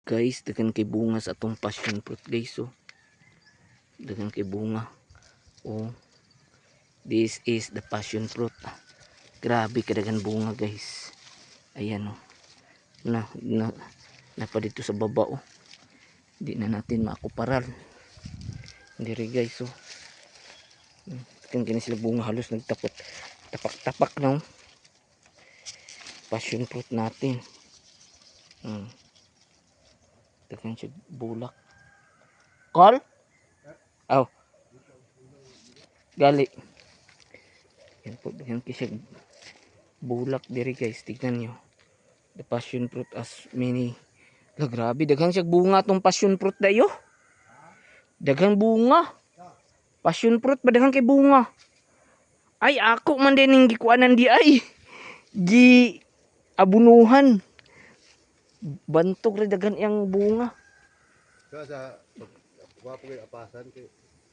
Guys, daghan kay bunga sa atong passion fruit guys. Oh. Daghan kay bunga. Oh. This is the passion fruit. Grabe kadaghan bunga guys. Ayan oh. Na pa dito sa baba oh. Hindi na natin makuparal. Diri guys oh. Daghan kini sila bunga, halos nagtapot. Tapak-tapak na oh. Passion fruit natin. Daghan siya bulak. Call? Aw. Gali. Yan po, daghan siya bulak diri guys. Tignan nyo. The passion fruit as many. La, grabe, daghan siya bunga tong passion fruit dayo. Daghang bunga. Passion fruit ba daghan kay bunga? Ay, ako man din yung gikuanan di ay. Gi abunuhan. Bantog rin daghan yang bunga. Sa wapo kay apasan kay